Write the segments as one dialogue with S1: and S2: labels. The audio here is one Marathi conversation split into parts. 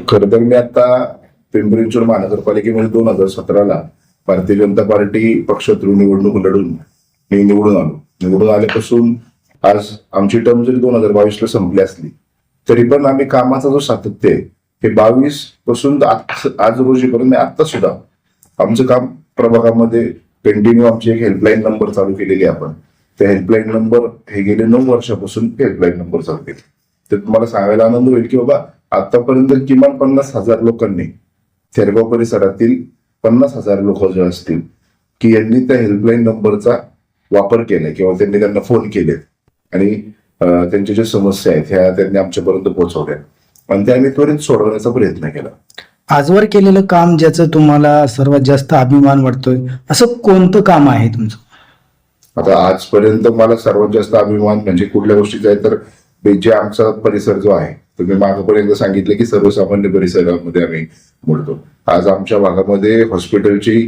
S1: खरं तर मी आता पिंपरी-चिंचवड महानगरपालिकेमध्ये 2017ला भारतीय जनता पार्टी पक्षातून निवडणूक लढून मी निवडून आलो. निवडून आल्यापासून आज आमची टर्म जरी 2022ला संपली असली तरी पण आम्ही कामाचा जो सातत्य आहे हे 22 पासून आज रोजीपर्यंत आता सुद्धा आमचं काम प्रभागामध्ये कंटिन्यू आमची एक हेल्पलाईन नंबर चालू केलेली आहे आपण. त्या हेल्पलाईन नंबर हे गेले 9 वर्षापासून हेल्पलाईन नंबर चालू केले. तर तुम्हाला सांगायला आनंद होईल की बाबा आतापर्यंत किमान 50,000 लोकांनी थेरगाव परिसरातील 50,000 लोक जे असतील की यांनी त्या हेल्पलाईन नंबरचा वापर केलाय किंवा त्यांना फोन केलेत आणि त्यांच्या ज्या समस्या आहेत ह्या त्यांनी आमच्यापर्यंत पोहोचवल्या आणि त्या आम्ही त्वरित सोडवण्याचा प्रयत्न केला.
S2: आजवर केलेलं काम ज्याचं तुम्हाला सर्वात जास्त अभिमान वाटतोय असं कोणतं काम आहे तुमचं?
S1: आता आजपर्यंत मला सर्वात जास्त अभिमान म्हणजे कुठल्या गोष्टीचा आहे तर जे आमचा परिसर जो आहे तुम्ही मागपर्यंत सांगितलं की सर्वसामान्य परिसरामध्ये आम्ही मोडतो. आज आमच्या भागामध्ये हॉस्पिटलची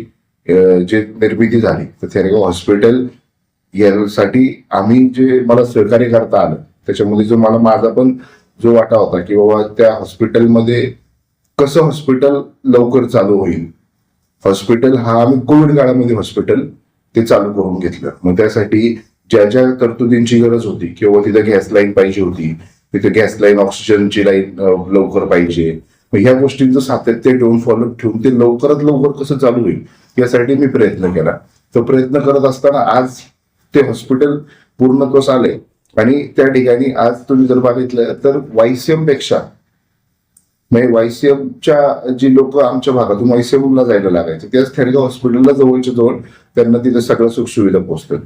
S1: जे निर्मिती झाली तर थेरगाव हॉस्पिटल यासाठी आम्ही जे मला सहकार्य करता आलं त्याच्यामध्ये जो मला माझा पण जो वाटा होता की बाबा त्या हॉस्पिटलमध्ये कसं हॉस्पिटल लवकर चालू होईल. हॉस्पिटल हा आम्ही कोविड काळामध्ये हॉस्पिटल ते चालू करून घेतलं. मग त्यासाठी ज्या ज्या तरतुदींची गरज होती किंवा तिथं गॅस लाईन पाहिजे होती, तिथे गॅस लाईन ऑक्सिजनची लाईन लवकर पाहिजे, मग ह्या गोष्टींचं सातत्य ठेवून फॉलो ठेवून ते लवकरात लवकर कसं चालू होईल यासाठी मी प्रयत्न केला. तो प्रयत्न करत असताना आज ते हॉस्पिटल पूर्णत्वास आले आणि त्या ठिकाणी आज तुम्ही जर बघितलं तर वायसीएम पेक्षा म्हणजे वायसीएमच्या जी लोक आमच्या भागातून वायसीएमला जायला लागायचे त्याच थेरगाव हॉस्पिटलला जवळच्या जवळ त्यांना तिथे सगळ्या सुखसुविधा पोहोचतात.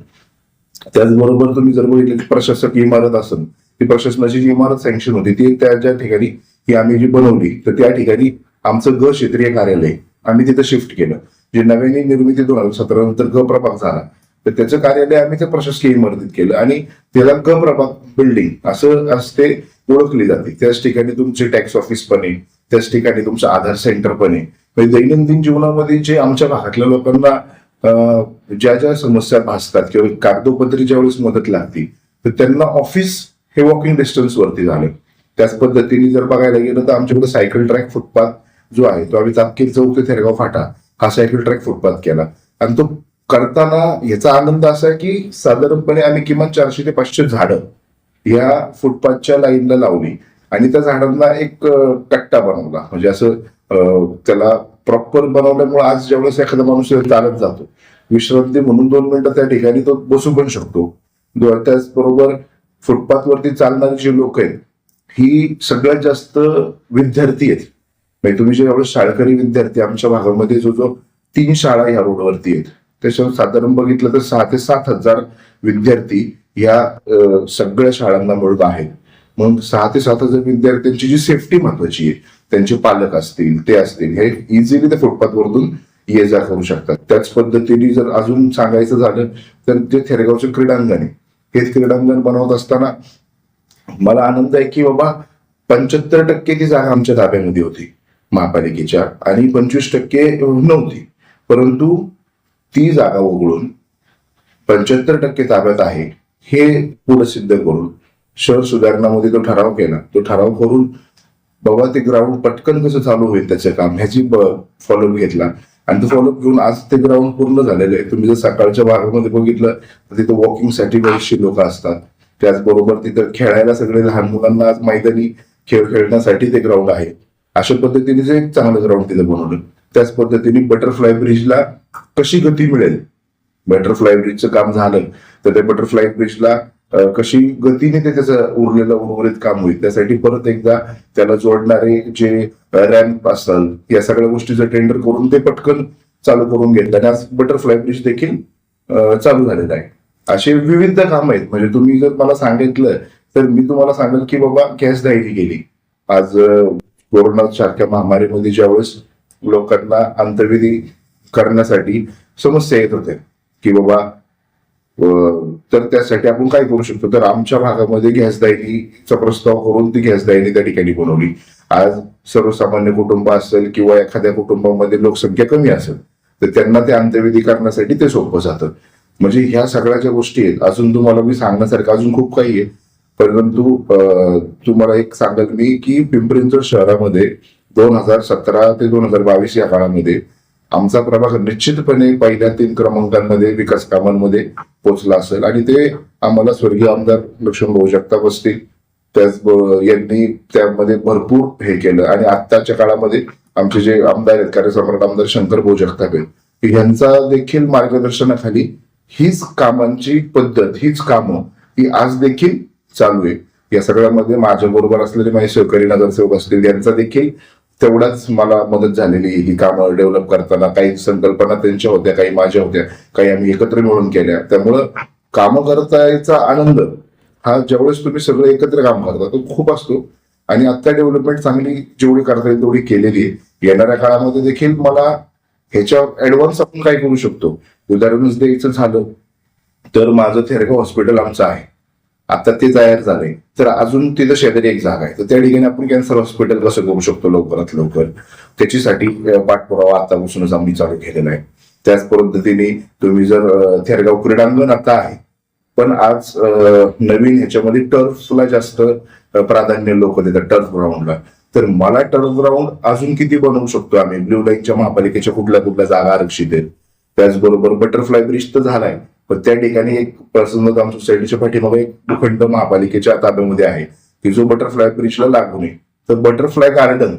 S1: त्याचबरोबर तुम्ही जर बघितलं की प्रशासकीय इमारत असेल ती प्रशासनाची जी इमारत सँक्शन होती ती त्या ज्या ठिकाणी ही आम्ही जी बनवली तर त्या ठिकाणी आमचं ग क्षेत्रीय कार्यालय आम्ही तिथं शिफ्ट केलं. जे नव्याने निर्मिती 2017 नंतर ग प्रभाग झाला तर त्याचं कार्यालय आम्ही त्या प्रशासकीय इमारतीत केलं आणि त्याला ग प्रभाग बिल्डिंग असं असते ओळखली जाते. त्याच ठिकाणी तुमचे टॅक्स ऑफिस पण आहे, त्याच ठिकाणी तुमचं आधार सेंटर पण आहे. म्हणजे दैनंदिन जीवनामध्ये जे आमच्या भागातल्या लोकांना ज्या ज्या समस्या भासतात किंवा कागदोपत्री ज्यावेळेस मदत लागते तर त्यांना ऑफिस हे वॉकिंग डिस्टन्स वरती झालं. त्याच पद्धतीने जर बघायला गेलं तर आमच्याकडे सायकल ट्रॅक फुटपाथ जो आहे तो आम्ही तापकीर चौक ते थेरगाव फाटा हा सायकल ट्रॅक फुटपाथ केला आणि तो करताना याचा आनंद असा की साधारणपणे आम्ही किमान 400 ते 500 झाडं या फुटपाथच्या लाईनला लावली आणि त्या झाडांना एक कट्टा बनवला. म्हणजे असं त्याला प्रॉपर बनवल्यामुळे आज ज्यावेळेस एखादा माणूस चालत जातो विश्रांती म्हणून 2 मिनिटं त्या ठिकाणी तो बसू पण शकतो. त्याचबरोबर फुटपाथवरती चालणारी जी लोक आहेत ही सगळ्यात जास्त विद्यार्थी आहेत. म्हणजे तुम्ही जे एवढे शाळकरी विद्यार्थी आमच्या भागामध्ये जो 3 शाळा ह्या रोडवरती आहेत त्याच्यावर साधारण बघितलं तर 6,000 ते 7,000 विद्यार्थी या सगळ्या शाळांना मिळत आहेत. मग 6,000 ते 7,000 विद्यार्थ्यांची जी सेफ्टी महत्वाची आहे त्यांचे पालक असतील ते असतील हे इझिली त्या फुटपाथवरून ये जा करू शकतात. त्याच पद्धतीने जर अजून सांगायचं झालं तर जे थेरगावचे क्रीडांगण आहे हे क्रीडांगण बनवत असताना मला आनंद आहे की बाबा 75% ती जागा आमच्या ताब्यामध्ये होती महापालिकेच्या आणि 25% नव्हती. परंतु ती जागा वगळून 75% ताब्यात आहे हे पुढे सिद्ध करून शहर सुधारणामध्ये तो ठराव केला. तो ठराव करून बाबा ते ग्राउंड पटकन कसं चालू होईल त्याचं काम ह्याची फॉलोअप घेतला आणि तो फॉलोअप घेऊन आज ते ग्राउंड पूर्ण झालेलं आहे. तुम्ही जर सकाळच्या भागामध्ये बघितलं तर तिथं वॉकिंगसाठी बरीचशी लोक असतात. त्याचबरोबर तिथं खेळायला सगळे लहान मुलांना आज मैदानी खेळ खेळण्यासाठी ते ग्राउंड आहे. अशा पद्धतीने एक चांगलं ग्राउंड तिथं बनवलं. त्याच पद्धतीने बटरफ्लाय ब्रिजला कशी गती मिळेल, बटरफ्लाय ब्रिजचं काम झालं तर त्या बटरफ्लाय ब्रिजला कशी गतीने ते त्याचं उर्वरित काम होईल त्यासाठी परत एकदा त्याला जोडणारे जे रॅम्प असेल या सगळ्या गोष्टीचं टेंडर करून ते पटकन चालू करून घेतलं आणि आज बटरफ्लाय ब्रिज देखील चालू झालेला आहे. असे विविध काम आहेत. म्हणजे तुम्ही जर मला सांगितलं तर मी तुम्हाला सांगेल की बाबा गॅस दाहिनी गेली. आज कोरोना सारख्या महामारीमध्ये ज्यावेळेस लोकांना अंत्यविधी करण्यासाठी समस्या येत होत्या की बाबा तर त्यासाठी आपण काय करू शकतो तर आमच्या भागामध्ये गॅस दाहिनीचा प्रस्ताव करून ती गॅस दाहिनी त्या ठिकाणी बनवली. आज सर्वसामान्य कुटुंब असेल किंवा एखाद्या कुटुंबामध्ये लोकसंख्या कमी असेल तर त्यांना ते अंत्यविधी करण्यासाठी ते सोपं जातं. म्हणजे ह्या सगळ्या ज्या गोष्टी आहेत अजून तुम्हाला मी सांगण्यासारखं अजून खूप काही आहे. परंतु तुम्हाला एक सांगाल मी की पिंपरी-चिंचवड शहरामध्ये 2017 ते 2022 या काळामध्ये आमचा प्रभाग निश्चितपणे पहिल्या 3 क्रमांकांमध्ये विकास कामांमध्ये पोहोचला असेल आणि ते आम्हाला स्वर्गीय आमदार लक्ष्मणभाऊ जगताप असतील यांनी त्यामध्ये भरपूर हे केलं. आणि आत्ताच्या काळामध्ये आमचे जे आमदार आहेत, कार्यसम्राट आमदार शंकरभाऊ जगताप आहेत, यांचा देखील मार्गदर्शनाखाली हीच कामांची पद्धत, हीच कामं ही आज देखील चालू आहे. या सगळ्यामध्ये माझ्या बरोबर असलेले माझे सहकारी नगरसेवक असतील, यांचा देखील तेवढाच मला मदत झालेली ही कामं डेव्हलप करताना. काही संकल्पना त्यांच्या होत्या, काही माझ्या होत्या, काही आम्ही एकत्र मिळून केल्या. त्यामुळं कामं करतायचा आनंद हा ज्यावेळेस तुम्ही सगळं एकत्र काम करता तो खूप असतो. आणि आता डेव्हलपमेंट चांगली जेवढी करता येईल तेवढी केलेली आहे. येणाऱ्या काळामध्ये देखील मला ह्याच्यावर ऍडव्हान्स आपण काय करू शकतो, उदाहरणच द्यायचं झालं तर माझं थेरगाव हॉस्पिटल आमचं आहे, आता ते तयार झालंय, तर अजून तिथं शेजारी एक जागा आहे, तर त्या ठिकाणी आपण कॅन्सर हॉस्पिटल कसं करू शकतो लवकरात लवकर, त्याच्यासाठी पाठपुरावा आतापासूनच आम्ही चालू केलेला आहे. त्याच पद्धतीने तुम्ही जर थेरगाव क्रीडांगण आता आहे, पण आज नवीन ह्याच्यामध्ये टर्फला जास्त प्राधान्य लोक देतात, टर्फ ग्राउंडला. तर मला टर्फ ग्राउंड अजून किती बनवू शकतो आम्ही, ब्ल्यू लाईनच्या महापालिकेच्या कुठल्या कुठल्या जागा आरक्षित आहेत. त्याचबरोबर बटरफ्लाय ब्रिज तर झालाय, पण त्या ठिकाणी एक प्रसन्न आम सोसायटीच्या पाठीमागे एक भूखंड महापालिकेच्या ताब्यामध्ये आहे की जो बटरफ्लाय ब्रिजला लागू नये, तर बटरफ्लाय गार्डन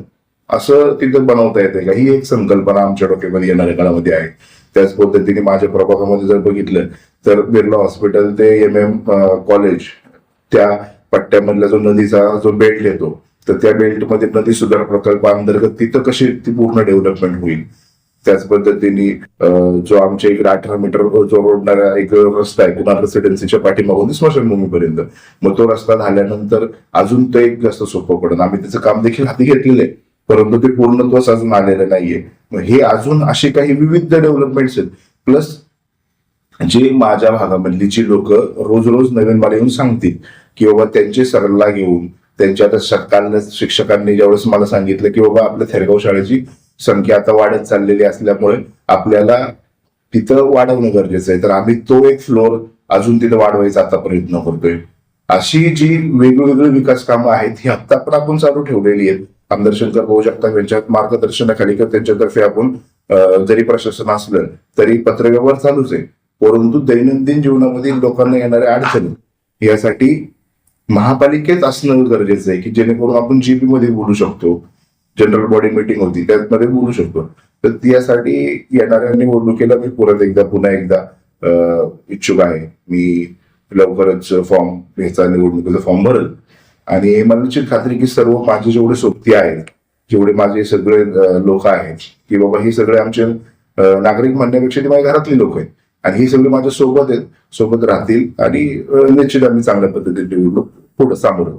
S1: असं तिथं बनवता येते का, ही एक संकल्पना आमच्या डोक्यामध्ये येणाऱ्या काळामध्ये आहे. त्याच पद्धतीने माझ्या प्रभागामध्ये जर बघितलं तर बिर्ला हॉस्पिटल ते MM कॉलेज, त्या पट्ट्यामधला जो नदीचा जो बेल्ट येतो, तर त्या बेल्टमध्ये नदी सुधार प्रकल्प अंतर्गत तिथं कशी ती पूर्ण डेव्हलपमेंट होईल. त्याच पद्धतीने जो आमच्या इकडे 18 मीटर जोडणारा एक रस्ता आहे पुन्हा रेसिडेन्सीच्या पाठीमागून स्मशानभूमीपर्यंत, मग तो रस्ता झाल्यानंतर अजून ते एक जास्त सोपं पडेल. आम्ही त्याचं काम देखील हाती घेतलेलं आहे, परंतु ते पूर्णत्वास अजून आलेलं नाहीये. मग हे अजून असे काही विविध डेव्हलपमेंट्स आहेत. प्लस जे माझ्या भागामधली जी लोक रोज रोज नवीन मला येऊन सांगतील की बाबा त्यांचे सल्ला घेऊन, त्यांच्या आता शिक्षकांनी ज्यावेळेस मला सांगितलं की बाबा आपल्या थेरगाव शाळेची संख्या आता वाढत चाललेली असल्यामुळे आपल्याला तिथं वाढवणं गरजेचं आहे, तर आम्ही तो एक फ्लोर अजून तिथं वाढवायचा आता प्रयत्न करतोय. अशी जी वेगवेगळी विकास कामं आहेत ही आता पण आपण चालू ठेवलेली आहेत. आमदार शंकरभाऊ जगताप यांच्या मार्गदर्शनाखाली किंवा त्यांच्यातर्फे आपण जरी प्रशासन असलं तरी पत्रव्यवहार चालूच आहे, परंतु दैनंदिन जीवनामध्ये लोकांना येणाऱ्या अडचणी यासाठी महापालिकेत असणं गरजेचं आहे की जेणेकरून आपण GP मध्ये बोलू शकतो, जनरल बॉडी मीटिंग होती त्यामध्ये बोलू शकतो. तर त्यासाठी येणाऱ्या निवडणुकीला मी पुन्हा एकदा इच्छुक आहे. मी लवकरच फॉर्म ह्याचा निवडणुकीचा फॉर्म भरेल आणि मला निश्चित खात्री की सर्व माझे जेवढे सोबती आहेत, जेवढे माझे सगळे लोक आहेत की बाबा हे सगळे आमचे नागरिक म्हणण्यापेक्षा ते माझ्या घरातली लोक आहेत आणि ही सगळे माझ्या सोबत आहेत, सोबत राहतील आणि निश्चित आम्ही चांगल्या पद्धतीने निवडणूक पुढे सामोरं